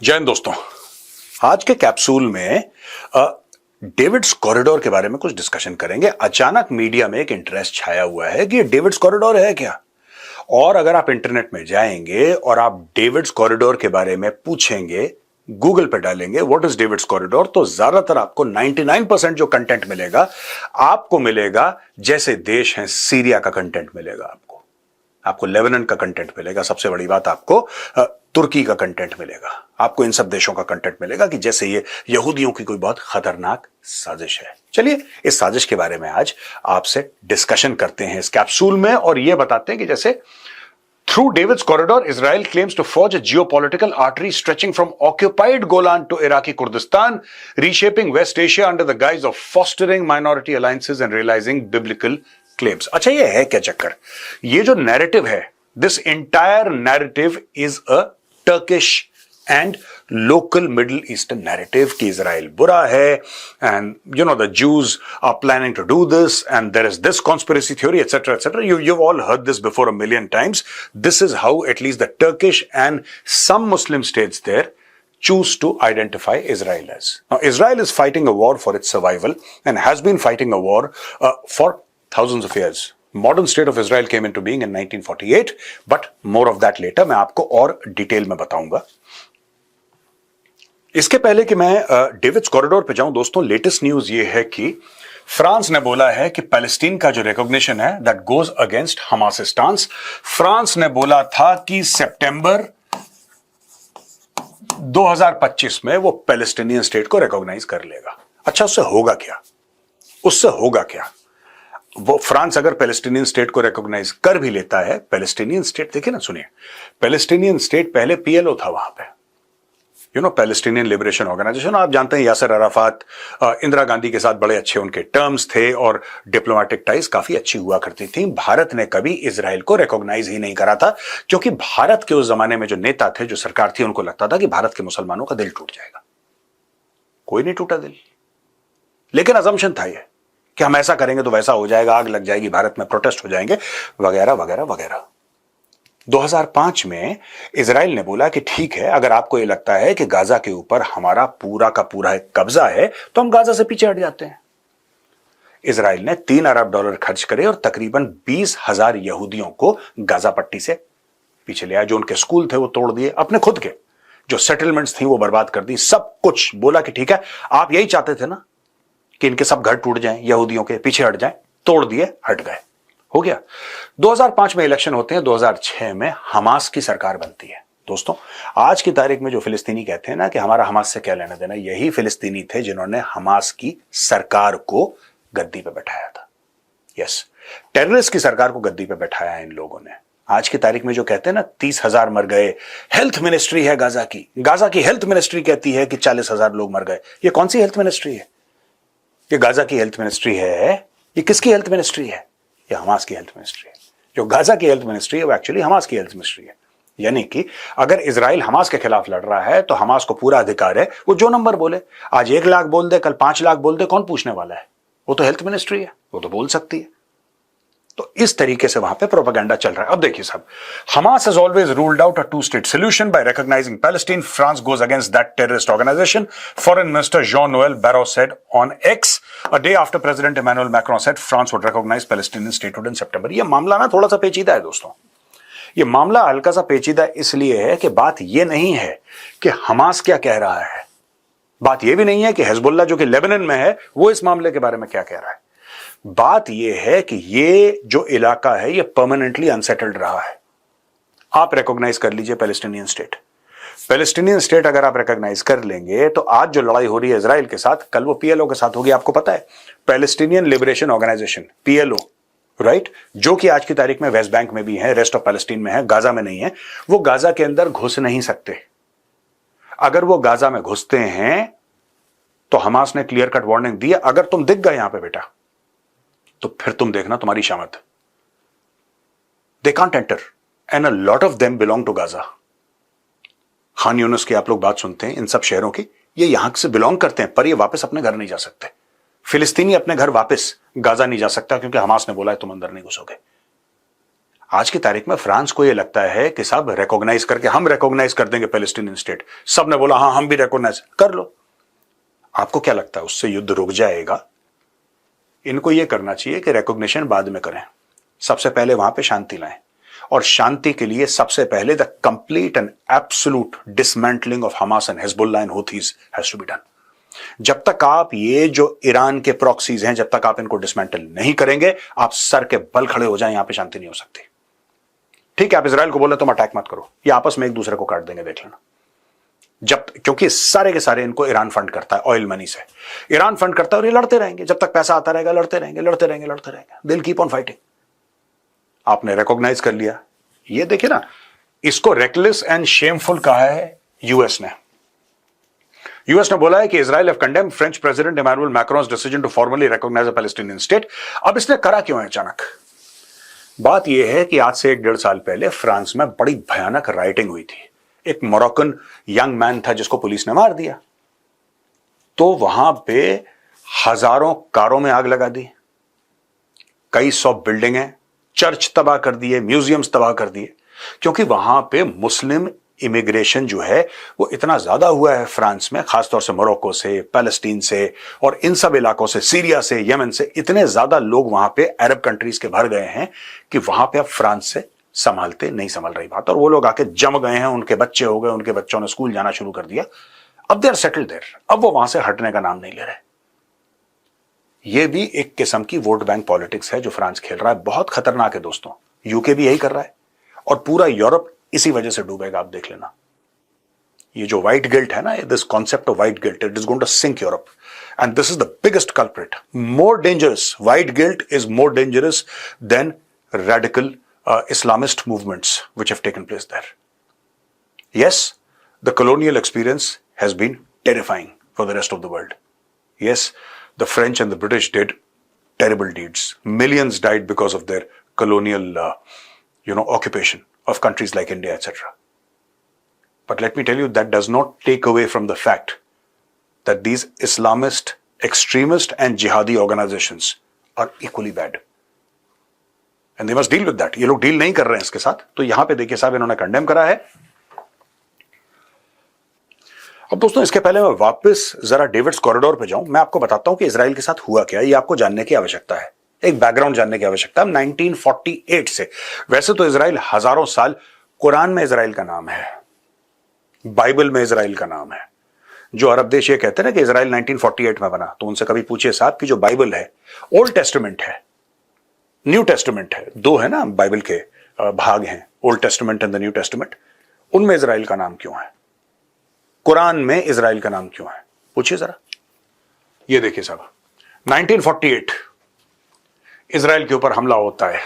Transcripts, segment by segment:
जय हिंद दोस्तों। आज के कैप्सूल में डेविड्स कॉरिडोर के बारे में कुछ डिस्कशन करेंगे। अचानक मीडिया में एक इंटरेस्ट छाया हुआ है कि ये डेविड्स कॉरिडोर है क्या, और अगर आप इंटरनेट में जाएंगे और आप डेविड्स कॉरिडोर के बारे में पूछेंगे, गूगल पे डालेंगे व्हाट इज डेविड्स कॉरिडोर, तो ज्यादातर आपको 99% जो कंटेंट मिलेगा आपको मिलेगा जैसे देश है सीरिया का कंटेंट मिलेगा, आपको लेबनान का कंटेंट मिलेगा, सबसे बड़ी बात आपको तुर्की का कंटेंट मिलेगा, आपको इन सब देशों का कंटेंट मिलेगा कि जैसे ये यहूदियों की कोई बहुत खतरनाक साजिश है। चलिए इस साजिश के बारे में आज आपसे डिस्कशन करते हैं इस कैप्सूल में, और ये बताते हैं कि जैसे through David's corridor Israel claims to forge a geopolitical artery stretching from occupied Golan to Iraqi Kurdistan, reshaping West Asia under the guise of fostering minority alliances and realizing biblical claims. अच्छा, ये है क्या चक्कर? ये जो narrative है, this entire narrative is a Turkish and local Middle Eastern narrative कि Israel बुरा है and you know the Jews are planning to do this and there is this conspiracy theory etc etc. You've all heard this before a million times. This is how at least the Turkish and some Muslim states there choose to identify Israel as. Now Israel is fighting a war for its survival and has been fighting a war for thousands of years. Modern state of Israel came into being in 1948, but more of that later. मैं आपको और detail में बताऊंगा। इसके पहले कि मैं David's corridor पे जाऊं दोस्तों, लेटेस्ट न्यूज ये है कि फ्रांस ने बोला है कि पैलेस्टीन का जो रिकॉग्निशन है that goes against Hamas stance. France ने बोला था कि सितंबर 2025 में वो पैलेस्टीनियन स्टेट को रिकॉग्नाइज कर लेगा। अच्छा, उससे होगा क्या? वो फ्रांस अगर पैलेस्टीनियन स्टेट को रिकॉग्नाइज कर भी लेता है, पैलेस्टीनियन स्टेट देखिए ना, सुनिए, पैलेस्टीनियन स्टेट पहले पीएलओ था वहां पे, you know Palestinian Liberation Organization. आप जानते हैं यासर अराफात, इंदिरा गांधी के साथ बड़े अच्छे उनके टर्म्स थे और डिप्लोमेटिक टाइज काफी अच्छी हुआ करती थी। भारत ने कभी इजराइल को रिकॉग्नाइज ही नहीं करा था, क्योंकि भारत के उस जमाने में जो नेता थे, जो सरकार थी, उनको लगता था कि भारत के मुसलमानों का दिल टूट जाएगा। कोई नहीं टूटा दिल, लेकिन अजम्पशन था ये कि हम ऐसा करेंगे तो वैसा हो जाएगा, आग लग जाएगी, भारत में प्रोटेस्ट हो जाएंगे वगैरह वगैरह वगैरह। 2005 में इजराइल ने बोला कि ठीक है, अगर आपको यह लगता है कि गाजा के ऊपर हमारा पूरा का पूरा एक कब्जा है तो हम गाजा से पीछे हट जाते हैं। इजराइल ने $3 अरब खर्च करे और तकरीबन 20,000 यहूदियों को गाजा पट्टी से पीछे ले आया। जो उनके स्कूल थे वो तोड़ दिए, अपने खुद के जो सेटलमेंट्स थी वो बर्बाद कर दी, सब कुछ। बोला कि ठीक है, आप यही चाहते थे ना कि इनके सब घर टूट जाएं, यहूदियों के पीछे हट जाएं, तोड़ दिए, हट गए, हो गया। 2005 में इलेक्शन होते हैं, 2006 में हमास की सरकार बनती है। दोस्तों, आज की तारीख में जो फिलिस्तीनी कहते हैं ना कि हमारा हमास से क्या लेना देना, यही फिलिस्तीनी थे जिन्होंने हमास की सरकार को गद्दी पे बैठाया था। यस, टेररिस्ट की सरकार को गद्दी पे बैठाया है इन लोगों ने। आज की तारीख में जो कहते हैं ना 30,000 मर गए, हेल्थ मिनिस्ट्री है गाजा की हेल्थ मिनिस्ट्री कहती है कि 40,000 लोग मर गए। ये कौन सी हेल्थ मिनिस्ट्री है? ये गाजा की हेल्थ मिनिस्ट्री है। ये किसकी हेल्थ मिनिस्ट्री है? ये हमास की हेल्थ मिनिस्ट्री है। जो गाजा की हेल्थ मिनिस्ट्री है वो एक्चुअली हमास की हेल्थ मिनिस्ट्री है। यानी कि अगर इजराइल हमास के खिलाफ लड़ रहा है तो हमास को पूरा अधिकार है वो जो नंबर बोले, आज 1 लाख बोल दे, कल 5 लाख बोल दे, कौन पूछने वाला है? वो तो हेल्थ मिनिस्ट्री है, वो तो बोल सकती है। तो इस तरीके से वहां पे प्रोपेगेंडा चल रहा है। अब देखिए साहब, Hamas has always ruled out a two-state solution by recognizing Palestine. France goes against that terrorist organization. Foreign Minister Jean-Noël Barrot said on X a day after President Emmanuel Macron said France would recognize Palestinian statehood in September. ये मामला ना थोड़ा सा पेचीदा है दोस्तों। ये मामला हल्का सा पेचीदा इसलिए है कि बात ये नहीं है कि हमास क्या कह रहा है, बात ये भी नहीं है कि हिजबुल्लाह जो कि लेबनान में है वो इस मामले के बारे में क्या कह रहा है। बात यह है कि ये जो इलाका है ये परमानेंटली अनसेटल्ड रहा है। आप रिकॉग्नाइज कर लीजिए पैलेस्टीनियन स्टेट अगर आप रिकॉग्नाइज कर लेंगे तो आज जो लड़ाई हो रही है इजराइल के साथ, कल वो पीएलओ के साथ होगी। आपको पता है, Palestinian Liberation Organization PLO, right, जो कि आज की तारीख में वेस्ट बैंक में भी है, रेस्ट ऑफ पैलेस्टीन में है, गाजा में नहीं है। वो गाजा के अंदर घुस नहीं सकते। अगर वो गाजा में घुसते हैं तो हमास ने क्लियर कट वार्निंग दी है, अगर तुम दिख गए यहां पे बेटा तो फिर तुम देखना तुम्हारी शामत। They can't enter and a lot of them belong to Gaza. Khan Younis की आप लोग बात सुनते हैं, इन सब शहरों की, ये यहां से बिलोंग करते हैं, पर ये वापस अपने घर नहीं जा सकते। फिलिस्तीनी अपने घर वापस गाजा नहीं जा सकता क्योंकि हमास ने बोला है तुम अंदर नहीं घुसोगे। आज की तारीख में फ्रांस को यह लगता है कि सब रिकॉग्नाइज करके हम रिकॉग्नाइज कर देंगे पैलेस्टीनियन स्टेट। सबने बोला हाँ हम भी रिकॉग्नाइज कर लो। आपको क्या लगता है उससे युद्ध रुक जाएगा? इनको यह करना चाहिए कि रिकॉग्निशन बाद में करें, सबसे पहले वहां पे शांति लाएं, और शांति के लिए सबसे पहले the complete and absolute dismantling of Hamas and Hezbollah and Houthis has to be done. जब तक आप ये जो ईरान के प्रॉक्सीज हैं, जब तक आप इनको डिसमेंटल नहीं करेंगे, आप सर के बल खड़े हो जाएं, यहां पे शांति नहीं हो सकती। ठीक है, आप इजराइल को बोले तुम अटैक मत करो, ये आपस में एक दूसरे को काट देंगे, देख लेना। जब क्योंकि सारे के सारे इनको ईरान फंड करता है, ऑयल मनी से ईरान फंड करता है, और ये लड़ते रहेंगे जब तक पैसा आता रहेगा, लड़ते रहेंगे लड़ते रहेंगे लड़ते रहेंगे, दिल कीप ऑन फाइटिंग। आपने रिकॉग्नाइज कर लिया, ये देखिए ना, इसको रेकलेस एंड शेमफुल कहा है यूएस ने। यूएस ने बोला है कि Israel have condemned French president Emmanuel Macron's decision to formally recognize a Palestinian state. अब इसने करा क्यों है अचानक? बात यह है कि आज से 1-1.5 साल पहले फ्रांस में बड़ी भयानक राइटिंग हुई थी। एक मोरक्कन यंग मैन था जिसको पुलिस ने मार दिया, तो वहां पे हजारों कारों में आग लगा दी, कई 100 बिल्डिंगें, चर्च तबाह कर दिए, म्यूजियम्स तबाह कर दिए, क्योंकि वहां पे मुस्लिम इमिग्रेशन जो है वो इतना ज्यादा हुआ है फ्रांस में, खासतौर से मोरक्को से, पैलेस्टीन से और इन सब इलाकों से, सीरिया से, यमन से, इतने ज्यादा लोग वहां पे अरब कंट्रीज के भर गए हैं कि वहां पे अब फ्रांस से संभालते नहीं संभल रही बात, और वो लोग आके जम गए हैं, उनके बच्चे हो गए, उनके बच्चों ने स्कूल जाना शुरू कर दिया, अब दे आर सेटल्ड देयर, अब वो वहां से हटने का नाम नहीं ले रहे। ये भी एक किस्म की वोट बैंक पॉलिटिक्स है जो फ्रांस खेल रहा है, बहुत खतरनाक है दोस्तों। यूके भी यही कर रहा है, और पूरा यूरोप इसी वजह से डूबेगा, आप देख लेना। ये जो व्हाइट गिल्ट है ना, this concept of white guilt, it is going to sink Europe, and this is the biggest culprit, more dangerous. White guilt is more dangerous than radical Islamist movements which have taken place there. Yes, the colonial experience has been terrifying for the rest of the world. Yes, the French and the British did terrible deeds. Millions died because of their colonial, occupation of countries like India, etc. But let me tell you, that does not take away from the fact that these Islamist, extremist and jihadi organizations are equally bad. And they must deal with that. ये लोग deal नहीं कर रहे हैं इसके साथ, तो यहां पे देखिए साहब इन्होंने कंडेम करा है। अब दोस्तों इसके पहले मैं वापस जरा डेविड्स कॉरिडोर पे जाऊं, मैं आपको बताता हूं कि इजराइल के साथ हुआ क्या, ये आपको जानने की आवश्यकता है, एक बैकग्राउंड जानने की आवश्यकता है। 1948 से, वैसे तो इजराइल हजारों साल, कुरान में इजराइल का नाम है, बाइबल में इजराइल का नाम है। जो अरब देश ये कहते हैं ना कि इजराइल 1948 में बना, तो उनसे कभी पूछिए साहब कि जो बाइबल है, ओल्ड टेस्टामेंट है, न्यू टेस्टामेंट है, दो है ना बाइबल के भाग हैं, old testament and the new testament, उनमें इजराइल का नाम क्यों है, कुरान में इजराइल का नाम क्यों है, पूछिए जरा। ये देखिए साहब, 1948 इजराइल के ऊपर हमला होता है,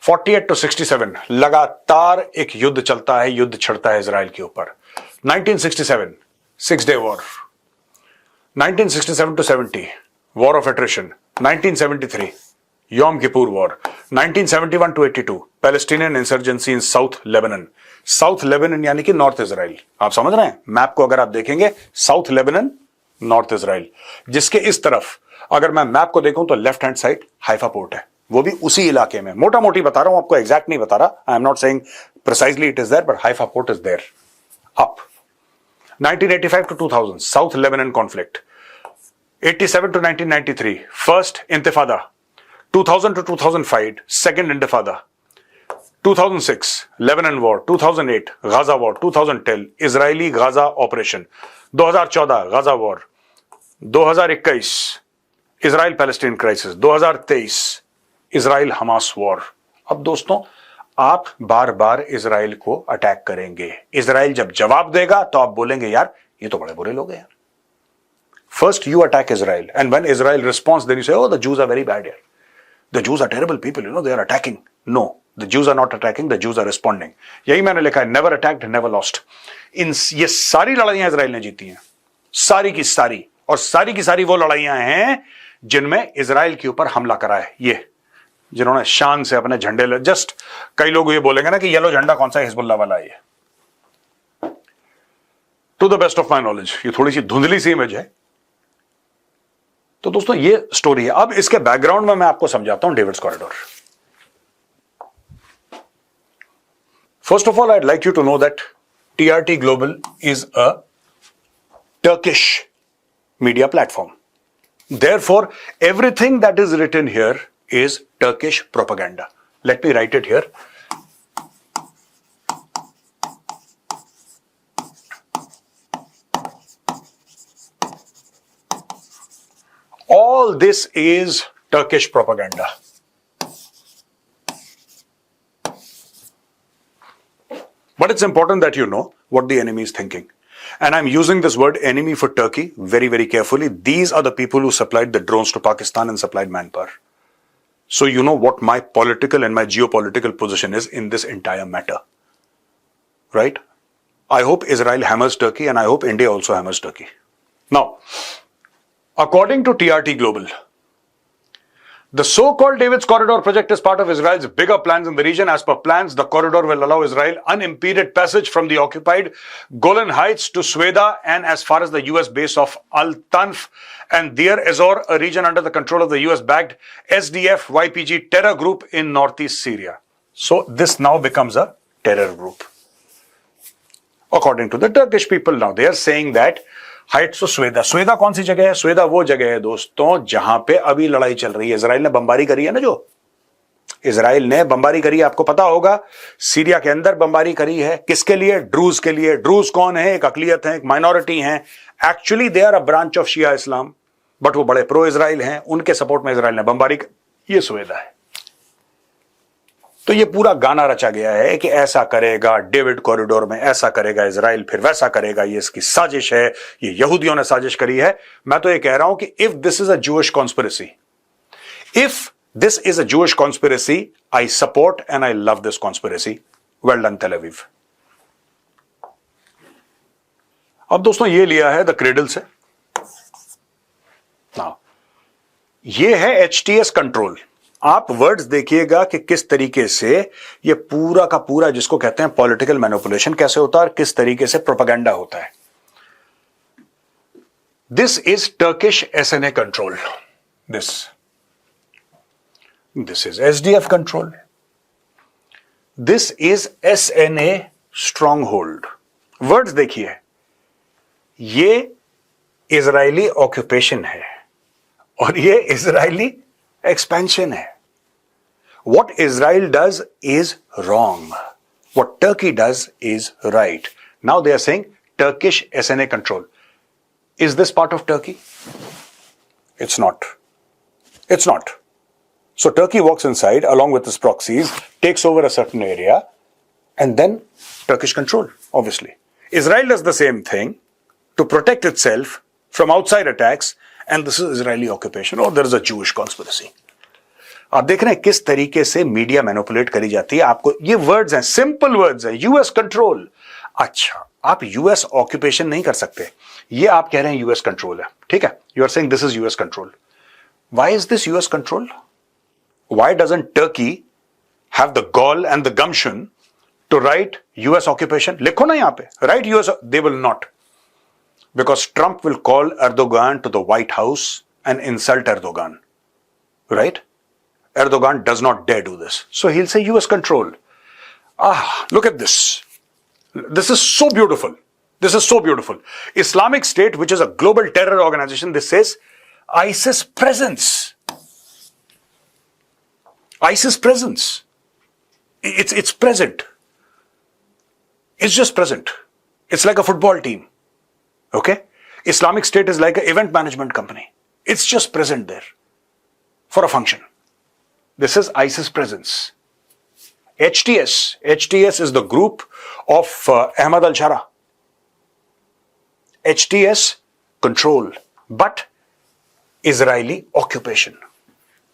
48 to 67 लगातार एक युद्ध चलता है, युद्ध छिड़ता है इजराइल के ऊपर। 1967 6 day war, 1967 to 70 war of attrition, 1973 Yom Kippur war, 1971 to 82 Palestinian insurgency in south Lebanon. South Lebanon यानी कि नॉर्थ इजराइल, आप समझ रहे हैं, मैप को अगर आप देखेंगे, साउथ लेबनन, नॉर्थ इजराइल, जिसके इस तरफ अगर मैं मैप को देखूं तो left hand side Haifa port है, वो भी उसी इलाके में, मोटा मोटी बता रहा हूं आपको, एग्जैक्ट नहीं बता रहा, I am not saying precisely it is there, but Haifa port is there. Up 1985 to 2000 south Lebanon conflict, 87 to 1993 first intifada, 2000 to 2005 second intifada, 2006 Lebanon war, 2008 Gaza war, 2010 Israeli Gaza operation, 2014 Gaza war, 2021 Israel Palestine crisis, 2023 Israel Hamas war. अब दोस्तों आप बार बार Israel को attack करेंगे, Israel जब जवाब देगा तो आप बोलेंगे यार ये तो बड़े बुरे लोग हैं। First you attack Israel, and when Israel responds, then you say, oh, the Jews are very bad here. The Jews are terrible people, they are attacking. No, the Jews are not attacking, the Jews are responding. यही मैंने लिखा है, never attacked, never lost. ये सारी लड़ाइयां Israel ने जीती हैं, सारी की सारी, और सारी की सारी वो लड़ाइयां हैं जिनमें इजराइल के ऊपर हमला करा है, ये जिन्होंने शान से अपने झंडे, जस्ट कई लोग ये बोलेंगे ना कि येलो झंडा कौन सा हिजबुल्लाह वाला है, to the best of my knowledge ये थोड़ी सी धुंधली सी इमेज है। तो दोस्तों ये स्टोरी है। अब इसके बैकग्राउंड में मैं आपको समझाता हूं David's corridor. First of all, I'd like you to know that TRT Global is a Turkish media platform. Therefore, everything that is written here is Turkish propaganda. Let me write it here. All this is Turkish propaganda. But it's important that you know what the enemy is thinking. And I'm using this word enemy for Turkey very, very carefully. These are the people who supplied the drones to Pakistan and supplied manpower. So you know what my political and my geopolitical position is in this entire matter. Right? I hope Israel hammers Turkey and I hope India also hammers Turkey. Now, according to TRT Global, the so-called David's Corridor project is part of Israel's bigger plans in the region. As per plans, the corridor will allow Israel unimpeded passage from the occupied Golan Heights to Sweda and as far as the US base of Al-Tanf and Deir ez-Zor, a region under the control of the US-backed SDF-YPG terror group in northeast Syria. So this now becomes a terror group. According to the Turkish people now, they are saying that heights to Sweida. Sweida कौन सी जगह है? स्वेदा वो जगह है दोस्तों जहां पे अभी लड़ाई चल रही है. इजराइल ने बमबारी करी है ना, जो इजराइल ने बमबारी करी है, आपको पता होगा. सीरिया के अंदर बमबारी करी है. किसके लिए? ड्रूज के लिए. ड्रूज कौन है? एक अकलियत है, एक माइनॉरिटी है. Actually they are a branch of Shia Islam, but वो बड़े प्रो इजराइल हैं. उनके सपोर्ट में इजराइल ने बमबारी. ये स्वेदा है. तो ये पूरा गाना रचा गया है कि ऐसा करेगा डेविड कॉरिडोर में, ऐसा करेगा इजराइल, फिर वैसा करेगा. ये इसकी साजिश है, ये यहूदियों ने साजिश करी है. मैं तो ये कह रहा हूं कि if this is a Jewish conspiracy, if this is a Jewish conspiracy, I support and I love this conspiracy. Well done Tel Aviv. अब दोस्तों ये लिया है द क्रेडल से. नाउ ये है एचटीएस कंट्रोल. आप वर्ड्स देखिएगा कि किस तरीके से ये पूरा का पूरा जिसको कहते हैं पॉलिटिकल मैनिपुलेशन कैसे होता है और किस तरीके से प्रोपेगेंडा होता है. This is Turkish SNA control. This is SDF control. This is SNA strong hold. Words देखिए, ये इजरायली ऑक्यूपेशन है और ये Israeli expansion hai. What Israel does is wrong. What Turkey does is right. Now they are saying Turkish SNA control. Is this part of Turkey? It's not. It's not. So Turkey walks inside along with its proxies, takes over a certain area, and then Turkish control, obviously. Israel does the same thing to protect itself from outside attacks. And this is Israeli occupation or there is a Jewish conspiracy. आप देख रहे हैं किस तरीके से media manipulate करी जाती है. आपको ये वर्ड्स हैं, सिंपल वर्ड्स हैं. US control. अच्छा, आप यूएस ऑक्यूपेशन नहीं कर सकते. ये आप कह रहे हैं यूएस कंट्रोल है, ठीक है. You are saying this is US control. Why is this US control? Why doesn't Turkey have the gall and the gumption to write US occupation? लिखो ना यहां पे, write US. They will not. Because Trump will call Erdogan to the White House and insult Erdogan. Right? Erdogan does not dare do this. So he'll say US control. Look at this. This is so beautiful. This is so beautiful. Islamic State, which is a global terror organization, this says ISIS presence. ISIS presence. It's present. It's just present. It's like a football team. Okay? Islamic State is like an event management company. It's just present there for a function. This is ISIS presence. HTS. HTS is the group of Ahmad al-Shara. HTS control. But Israeli occupation.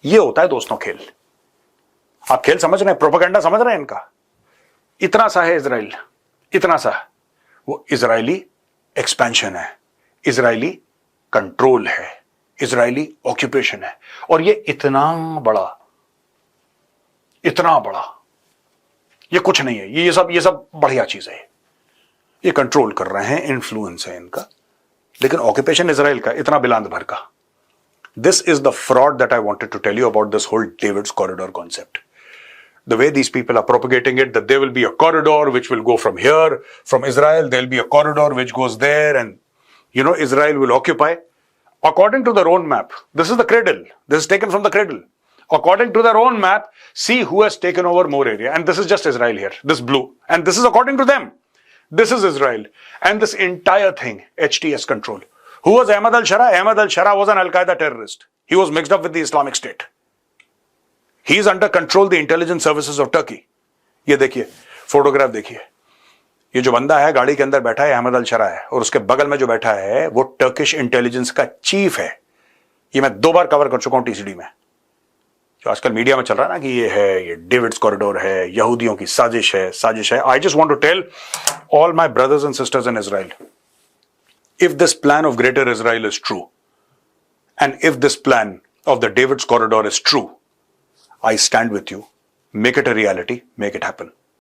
ये होता है दोस्तों खेल. आप खेल समझ रहे हैं? प्रोपेगेंडा समझ रहे हैं इनका? इतना सा है इजराइल. इतना सा. वो इजरायली एक्सपेंशन है, इजरायली कंट्रोल है, इजरायली ऑक्यूपेशन है. और ये इतना बड़ा, ये कुछ नहीं है. ये सब बढ़िया चीज है. ये कंट्रोल कर रहे हैं, इन्फ्लुएंस है इनका. लेकिन ऑक्यूपेशन इजराइल का इतना बिलांद भर का. This is the fraud that I wanted to tell you about this whole David's corridor concept. the way these people are propagating it, that there will be a corridor which will go from here, from Israel, there'll be a corridor which goes there, and Israel will occupy. According to their own map, this is the cradle. This is taken from the cradle. According to their own map, see who has taken over more area. And this is just Israel here, this blue. And this is according to them. This is Israel. And this entire thing, HTS control. Who was Ahmad al-Shara? Ahmad al-Shara was an Al-Qaeda terrorist. He was mixed up with the Islamic State. He is under control the intelligence services of Turkey. ये देखिए, photograph देखिए. ये जो बंदा है गाड़ी के अंदर बैठा है अहमद अल-शरा है, और उसके बगल में जो बैठा है वो टर्किश इंटेलिजेंस का चीफ है. ये मैं 2 बार कवर कर चुका हूं टीसीडी में. जो आजकल मीडिया में चल रहा है ना कि ये डेविड्स कॉरिडोर है, यहूदियों की साजिश है. I just want to tell all my brothers and sisters in Israel, if this plan of greater Israel is true, and if this plan of the David's corridor is true, I stand with you. Make it a reality. Make it happen.